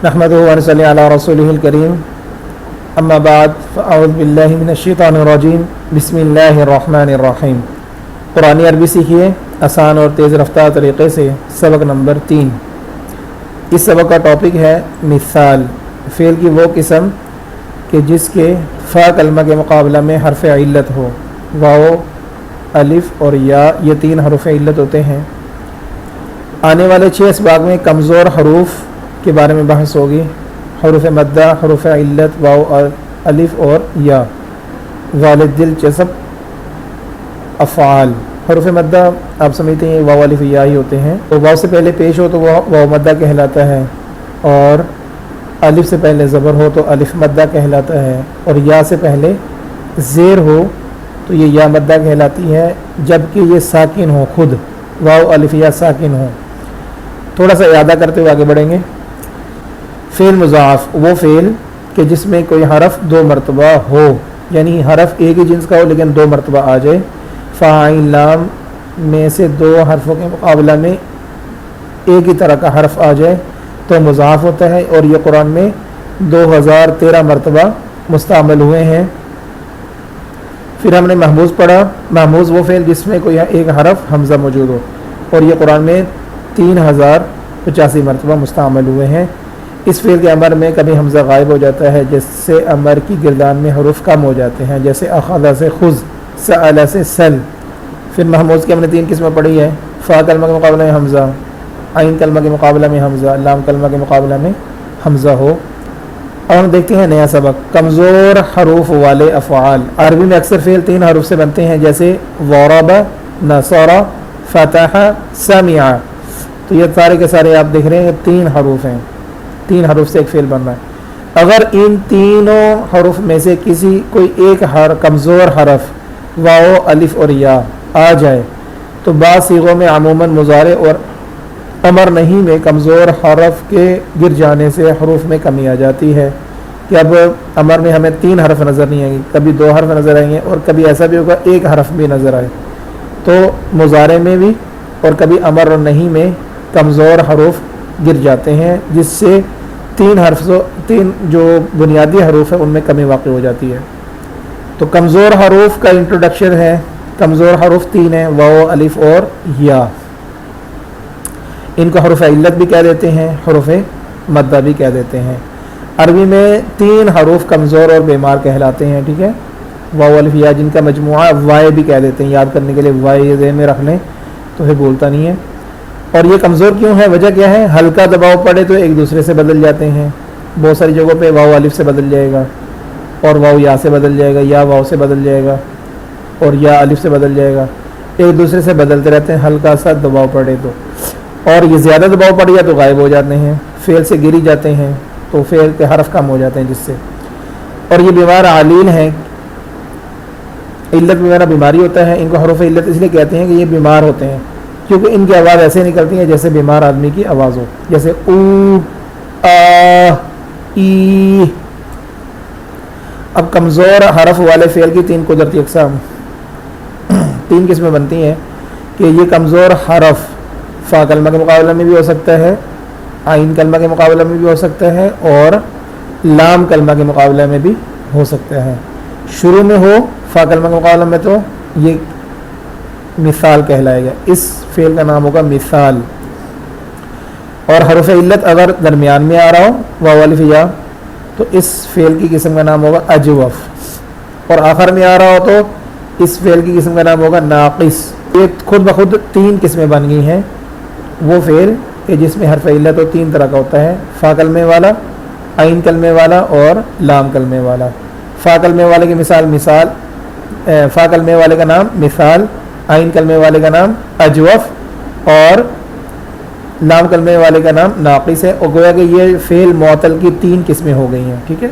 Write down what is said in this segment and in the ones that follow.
نحمدہ و نصلی علی رسولہ الکریم اما بعد فاعوذ باللہ من الشیطان الرجیم بسم اللہ الرحمن الرحیم۔ قرآن عربی سیکھیے آسان اور تیز رفتار طریقے سے۔ سبق نمبر 3۔ اس سبق کا ٹاپک ہے مثال، فعل کی وہ قسم کہ جس کے فا کلمہ کے مقابلہ میں حرف علت ہو۔ واو، الف اور یا، یہ 3 حروف علت ہوتے ہیں۔ آنے والے 6 اسباق میں کمزور حروف کے بارے میں بحث ہوگی۔ حروف مدہ، حروف علت، واو اور الف اور یا، والد، دلچسپ، افعال۔ حروف مدہ آپ سمجھتے ہیں واو الف یا ہی ہوتے ہیں، تو واو سے پہلے پیش ہو تو وہ واو مدہ کہلاتا ہے، اور الف سے پہلے زبر ہو تو الف مدہ کہلاتا ہے، اور یا سے پہلے زیر ہو تو یہ یا مدہ کہلاتی ہے، جبکہ یہ ساکن ہو، خود واو الف یا ساکن ہو۔ تھوڑا سا اعادہ کرتے ہوئے آگے بڑھیں گے۔ فعل مضاعف، وہ فعل کہ جس میں کوئی حرف 2 مرتبہ ہو، یعنی حرف ایک ہی جنس کا ہو لیکن 2 مرتبہ آ جائے۔ فا عین لام میں سے 2 حرفوں کے مقابلہ میں ایک ہی طرح کا حرف آ جائے تو مضاعف ہوتا ہے، اور یہ قرآن میں 2013 مرتبہ مستعمل ہوئے ہیں۔ پھر ہم نے محموز پڑھا۔ محموز وہ فعل جس میں کوئی ایک حرف حمزہ موجود ہو، اور یہ قرآن میں 3085 مرتبہ مستعمل ہوئے ہیں۔ اس فعل کے امر میں کبھی حمزہ غائب ہو جاتا ہے، جس سے امر کی گردان میں حروف کم ہو جاتے ہیں، جیسے اخذ سے خذ، سأل سے سل۔ پھر محموز کی ہم نے 3 قسمیں پڑھی ہے۔ فا کلمہ کے مقابلہ میں حمزہ، عین کلمہ کے مقابلہ میں حمزہ، لام کلمہ کے مقابلہ میں حمزہ ہو۔ اور ہم دیکھتے ہیں نیا سبق، کمزور حروف والے افعال۔ عربی میں اکثر فعل 3 حروف سے بنتے ہیں، جیسے ضرب، نصر، فتح، سمع۔ تو یہ سارے کے سارے آپ دیکھ رہے ہیں 3 حروف ہیں، 3 حروف سے ایک فعل بن رہا ہے۔ اگر ان تینوں حروف میں سے کوئی ایک کمزور حرف واو الف اور یا آ جائے تو بعض صیغوں میں عموماً مضارع اور امر نہیں میں کمزور حرف کے گر جانے سے حروف میں کمی آ جاتی ہے، کہ اب امر میں ہمیں 3 حرف نظر نہیں آئیں گے، کبھی 2 حرف نظر آئیں گے، اور کبھی ایسا بھی ہوگا 1 حرف بھی نظر آئے۔ تو مضارع میں بھی اور کبھی امر اور نہیں میں کمزور حروف گر جاتے ہیں، جس سے 3 جو بنیادی حروف ہیں ان میں کمی واقع ہو جاتی ہے۔ تو کمزور حروف کا انٹروڈکشن ہے۔ کمزور حروف 3 ہیں، واو الف اور یا۔ ان کو حروف علت بھی کہہ دیتے ہیں، حروف مدہ بھی کہہ دیتے ہیں۔ عربی میں 3 حروف کمزور اور بیمار کہلاتے ہیں، ٹھیک ہے، واو الف یا، جن کا مجموعہ وائے بھی کہہ دیتے ہیں۔ یاد کرنے کے لیے وائے ذہن میں رکھ لیں تو پھر بولتا نہیں ہے۔ اور یہ کمزور کیوں ہے، وجہ کیا ہے؟ ہلکا دباؤ پڑے تو ایک دوسرے سے بدل جاتے ہیں۔ بہت ساری جگہوں پہ واو الف سے بدل جائے گا، اور واو یا سے بدل جائے گا، یا واو سے بدل جائے گا، اور یا الف سے بدل جائے گا، ایک دوسرے سے بدلتے رہتے ہیں ہلکا سا دباؤ پڑے تو۔ اور یہ زیادہ دباؤ پڑ گیا تو غائب ہو جاتے ہیں، فعل سے گری جاتے ہیں، تو فعل کے حرف کم ہو جاتے ہیں جس سے۔ اور یہ بیمار علیل ہیں، علت بیمارہ بیماری ہوتا ہے، ان کو حروف علت اس لیے کہتے ہیں کہ یہ بیمار ہوتے ہیں، کیونکہ ان کی آواز ایسے نکلتی ہے جیسے بیمار آدمی کی آواز ہو، جیسے او، آ، ای۔ اب کمزور حرف والے فعل کی 3 قدرتی اقسام، 3 قسمیں بنتی ہیں کہ یہ کمزور حرف فا کلمہ کے مقابلہ میں بھی ہو سکتا ہے، عین کلمہ کے مقابلہ میں بھی ہو سکتا ہے، اور لام کلمہ کے مقابلہ میں بھی ہو سکتا ہے۔ شروع میں ہو فا کلمہ کے مقابلہ میں تو یہ مثال کہلائے گا، اس فعل کا نام ہوگا مثال۔ اور حرف علت اگر درمیان میں آ رہا ہو واو الف یا تو اس فعل کی قسم کا نام ہوگا اجوف، اور آخر میں آ رہا ہو تو اس فعل کی قسم کا نام ہوگا ناقص۔ یہ خود بخود 3 قسمیں بن گئی ہیں۔ وہ فعل کہ جس میں حرف علت تو 3 طرح کا ہوتا ہے، فا کلمے والا، عین کلمے والا اور لام کلمے والا۔ فا کلمے والے کی مثال فا کلمے والے کا نام مثال، عین کلمے والے کا نام اجوف، اور لام کلمے والے کا نام ناقص ہے۔ اور گویا کہ یہ فعل معطل کی 3 قسمیں ہو گئی ہیں، ٹھیک ہے،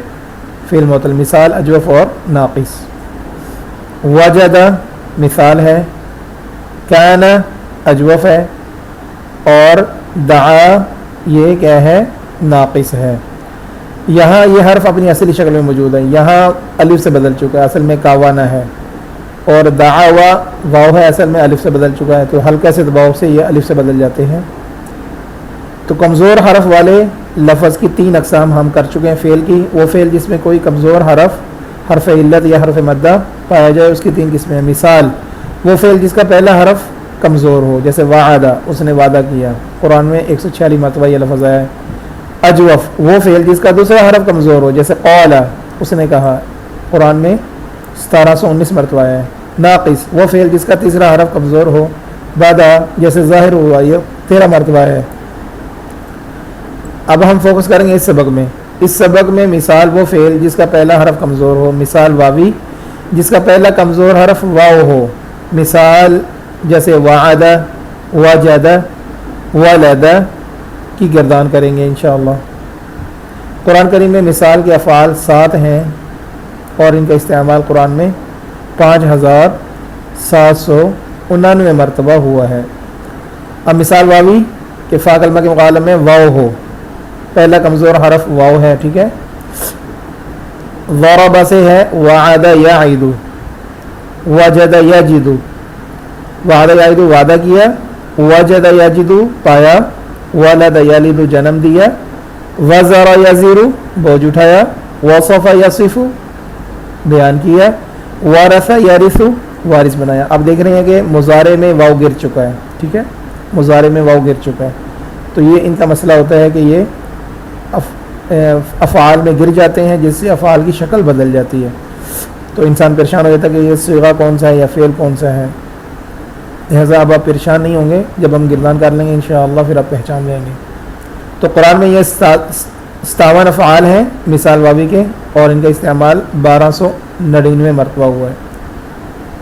فعل معطل، مثال، اجوف اور ناقص۔ وجد مثال ہے، کان اجوف ہے، اور دعا یہ کیا ہے، ناقص ہے۔ یہاں یہ حرف اپنی اصلی شکل میں موجود ہے، یہاں الف سے بدل چکا ہے، اصل میں کاوانا ہے، اور دعوا واو ہے، اصل میں الف سے بدل چکا ہے، تو ہلکے سے دباؤ سے یہ الف سے بدل جاتے ہیں۔ تو کمزور حرف والے لفظ کی 3 اقسام ہم کر چکے ہیں فعل کی. وہ فعل جس میں کوئی کمزور حرف علت یا حرف مدہ پایا جائے اس کی 3 قسمیں ہیں. مثال وہ فعل جس کا پہلا حرف کمزور ہو، جیسے وعدہ، اس نے وعدہ کیا، قرآن میں 146 مرتبہ یہ لفظ آیا ہے. اجوف وہ فعل جس کا دوسرا حرف کمزور ہو، جیسے قال، اس نے کہا، قرآن میں 1719 مرتبہ آیا ہے. ناقص وہ فعل جس کا تیسرا حرف کمزور ہو، بدا جیسے ظاہر ہوا، یہ 13 مرتبہ ہے. اب ہم فوکس کریں گے اس سبق میں. اس سبق میں مثال وہ فعل جس کا پہلا حرف کمزور ہو، مثال واوی جس کا پہلا کمزور حرف واو ہو، مثال جیسے وعدہ، وجدہ، ولدہ کی گردان کریں گے انشاءاللہ. قرآن کریم میں مثال کے افعال 7 ہیں اور ان کا استعمال قرآن میں 5799 مرتبہ ہوا ہے. اب مثال واوی کہ فا کلمہ کے مقابلے میں واو ہو، پہلا کمزور حرف واو ہے، ٹھیک ہے. ضرب سے ہے وعد یعد، وجد یجد، وعد یعد وعدہ کیا، وجد یجد پایا، ولد یلد جنم دیا، وزر یزر بوجھ اٹھایا، وصف یصف بیان کیا، ورث یرث وارث بنایا. اب دیکھ رہے ہیں کہ مضارع میں واو گر چکا ہے، ٹھیک ہے، مضارع میں واو گر چکا ہے. تو یہ ان کا مسئلہ ہوتا ہے کہ یہ افعال میں گر جاتے ہیں جس سے افعال کی شکل بدل جاتی ہے. تو انسان پریشان ہو جاتا ہے کہ یہ صیغہ کون سا ہے یا فعل کون سا ہے. لہٰذا اب آپ پریشان نہیں ہوں گے، جب ہم گردان کر لیں گے انشاءاللہ پھر آپ پہچان جائیں گے. تو قرآن میں یہ 57 افعال ہیں مثال واوی کے، اور ان کا استعمال 1299 مرتبہ ہوا ہے.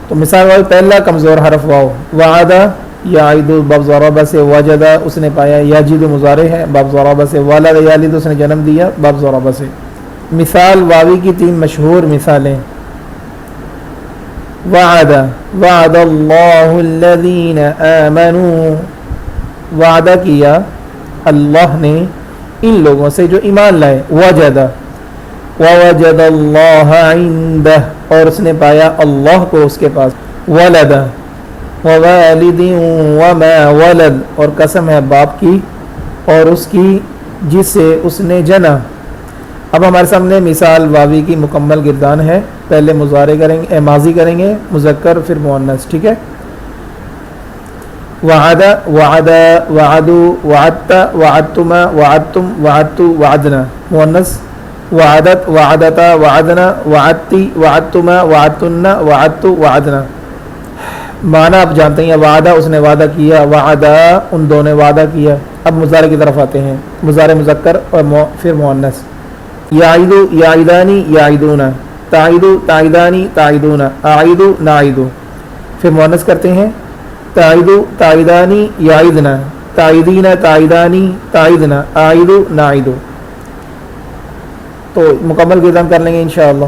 تو مثال واوی پہلا کمزور حرف واو، وعدہ یعد باب ضرب سے، وجدہ اس نے پایا، یجد مضارع ہے باب ضرب سے، ولد یلد اس نے جنم دیا باب ضرب سے. مثال واوی کی 3 مشہور مثالیں. وعد اللہ الذین آمنوا، وعدہ کیا اللہ نے ان لوگوں سے جو ایمان لائے. ووجد اللہ عندہ اور اس نے پایا اللہ کو اس کے پاس. ولد ووالد وما ولد اور قسم ہے باپ کی اور اس کی جس سے اس نے جنا. اب ہمارے سامنے مثال واوی کی مکمل گردان ہے. پہلے مضارع کریں گے، ماضی کریں گے، مذکر پھر مؤنث، ٹھیک ہے. وعد، وعد، وعدوا، وعدت، وعدتما، وعدتم، وعدت، وعدنا مؤنث. وعدت، وعدتا، وعدنا، وعدتی، وعدتما، وعدتن، وعدت، وعدنا. معنی آپ جانتے ہیں، وعدہ اس نے وعدہ کیا، وعدہ ان دونوں نے وعدہ کیا. اب مضارع کی طرف آتے ہیں، مضارع مذکر اور پھر مؤنث. یعید، یعیدانی، یعیدون، تعید، تعیدانی، تعیدون، اعید، نعید. پھر مؤنث کرتے ہیں، تعید، تعیدانی، یعیدنا، تعیدین، تعیدانی، تعیدنا، اعید، نعید. تو مکمل گردان کر لیں گے انشاءاللہ.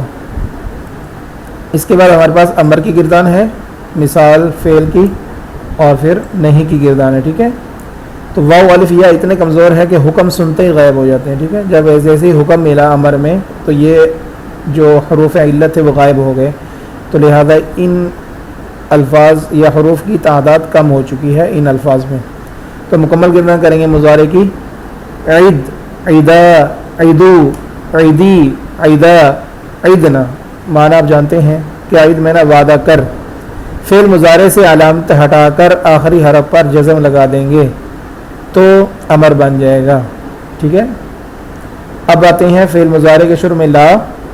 اس کے بعد ہمارے پاس امر کی گردان ہے، مثال فعل کی، اور پھر نہیں کی گردان ہے، ٹھیک ہے. تو واو الف یا اتنے کمزور ہے کہ حکم سنتے ہی غائب ہو جاتے ہیں، ٹھیک ہے. جب جیسے ہی حکم ملا امر میں تو یہ جو حروف علت تھے وہ غائب ہو گئے. تو لہذا ان الفاظ یا حروف کی تعداد کم ہو چکی ہے ان الفاظ میں. تو مکمل گردان کریں گے مضارع کی. عید، عیدا، عیدو، عیدی، عیدا، عیدنا. معنی آپ جانتے ہیں کہ عید میں نا وعدہ کر. فعل مضارع سے علامت ہٹا کر آخری حرف پر جزم لگا دیں گے تو امر بن جائے گا، ٹھیک ہے. اب آتے ہیں فعل مضارع کے شروع میں لا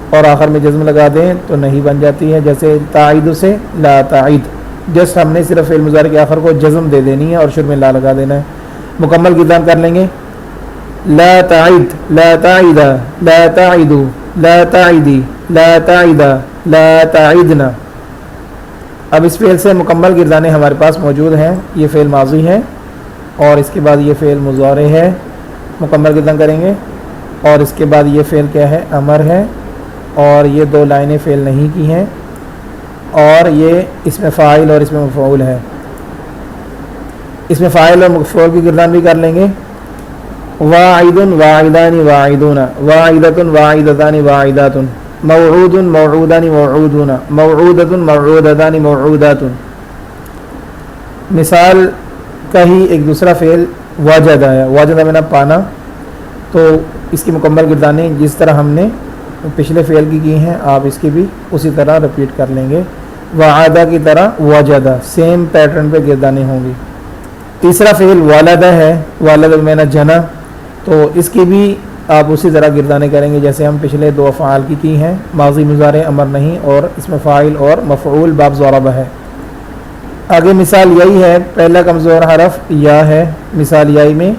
اور آخر میں جزم لگا دیں تو نہیں بن جاتی ہے، جیسے تعید سے لا تعید. جس ہم نے صرف فعل مضارع کے آخر کو جزم دے دینی ہے اور شروع میں لا لگا دینا ہے. مکمل گردان کر لیں گے. لا تعید، لا تعید، لا تعید، لا تعیدی، لا تعید، لا تعیدنا. اب اس فعل سے مکمل گردانیں ہمارے پاس موجود ہیں. یہ فعل ماضی ہے اور اس کے بعد یہ فعل مضارع ہے. مکمل گردان کریں گے. اور اس کے بعد یہ فعل کیا ہے؟ امر ہے. اور یہ 2 لائنیں فعل نہیں کی ہیں. اور یہ اس میں فاعل اور اس میں مفعول ہے. اس میں فاعل اور مفعول کی گردان بھی کر لیں گے. واعد، واعدان، واعدون، واعدۃ، واعدتان، واعدات، موعود، موعودان، موعودون، موعودۃ، موعودتان، موعودات. مثال کا ہی ایک دوسرا فعل واجدہ ہے، واجدہ میں پانا، تو اس کی مکمل گردانیں جس طرح ہم نے پچھلے فعل کی ہیں آپ اس کی بھی اسی طرح رپیٹ کر لیں گے، وعدہ کی طرح وجدہ، سیم پیٹرن پہ گردانیں ہوں گی۔ تیسرا فعل والدہ ہے، والدہ میں جنا، تو اس کی بھی آپ اسی طرح گردانیں کریں گے جیسے ہم پچھلے دو افعال کی ہیں، ماضی مضارع امر نہیں، اور اس میں فاعل اور مفعول باب ضرب ہے۔ آگے مثال یہی ہے، پہلا کمزور حرف یا ہے، مثال یائی میں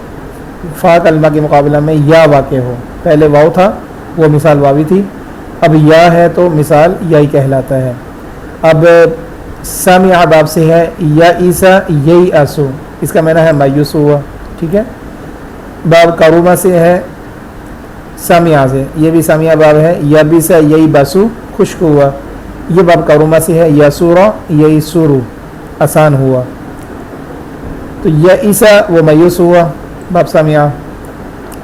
فا کلمہ کے مقابلہ میں یا واقع ہو، پہلے واو تھا وہ مثال واوی تھی، اب یا ہے تو مثال یائی کہلاتا ہے۔ اب سامع باب سے ہے، یا عیسیٰ یئی اسو، اس کا معنی ہے مایوس ہوا، ٹھیک ہے۔ باب کرومہ سے ہے، سامعہ سے، یہ بھی سامعہ باب ہے، یا بیسا یئی بسو، خشک ہوا، یہ باب کرومہ سے ہے، یا سورا یئی سورو، آسان ہوا، تو یا عیسیٰ وہ مایوس ہوا باب سامعہ،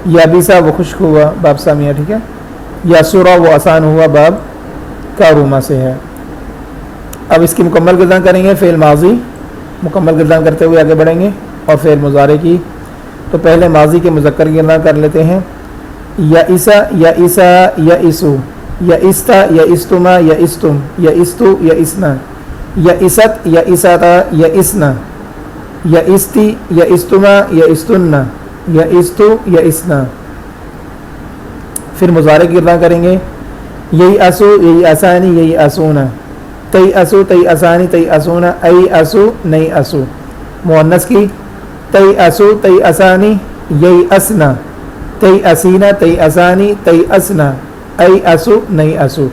یا بیسا وہ خشک ہوا باب سامعہ، ٹھیک ہے۔ یا سورا وہ آسان ہوا باب کرومہ سے ہے۔ اب اس کی مکمل گردان کریں گے، فعل ماضی مکمل گردان کرتے ہوئے آگے بڑھیں گے، اور فعل مضارع کی، تو پہلے ماضی کے مذکر کی گردان کر لیتے ہیں، یا عیسیٰ یا عیسیٰ یا عیسو، یا استا یا استما یا استم، یا استو یا اسنا، یا است یا اساتا یا اسنا، یا استی یا استما یا استنا، یا استو یا اسنا۔ پھر مضارع کی گردان کریں گے، یہی اسو یہی آسانی یہی اسونا، تئی اسو تئی آسانی تئی اسونا، ای اسو نئی اسو۔ مؤنث کی، تئی اسو تئی آسانی یہی اسنا، تئی اسینا تئی آسانی تئی اسنا، ای اسو نئی اسو۔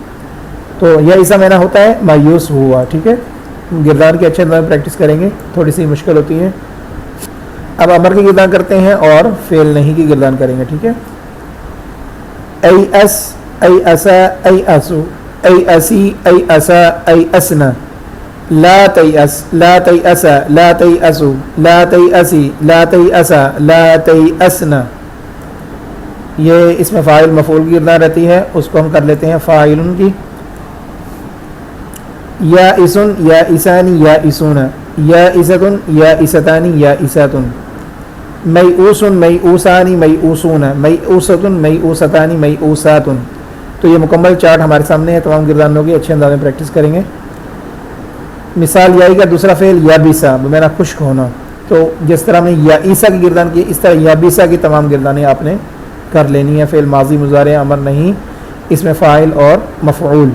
تو یہ ایسا معنی ہوتا ہے مایوس ہوا، ٹھیک ہے۔ گردان کے اچھے انداز میں پریکٹس کریں گے، تھوڑی سی مشکل ہوتی ہے۔ اب امر کی گردان کرتے ہیں اور فعل نہیں کی گردان کریں گے، ٹھیک ہے۔ ای اس ای اسا ای اسو ای اسی ای اسا ای اسنا، لا تی اس لا تی اسا لا تی اسو لا تی اسی لا تی اسا لا تی اسنا۔ یہ اس میں فاعل مفعول کی گردان رہتی ہے، اس کو ہم کر لیتے ہیں فاعلن کی۔ یا اسن یا اسانی یا اسونا، یا استن یا استانی یا استن، میئوسن میئوسانی میئوسونا، میئوستن میئوستانی میئوساتن۔ تو یہ مکمل چارٹ ہمارے سامنے ہے، تمام گردانوں کی اچھے انداز میں پریکٹس کریں گے۔ مثال یائی کا دوسرا فعل یا بیسا، بمینا خشک ہونا، تو جس طرح ہم نے یا عیسیٰ کی گردان کی، اس طرح یا بیسا کی تمام گردانیں آپ نے کر لینی ہے۔ فعل ماضی مضارع امر نہیں، اس میں فاعل اور مفعول۔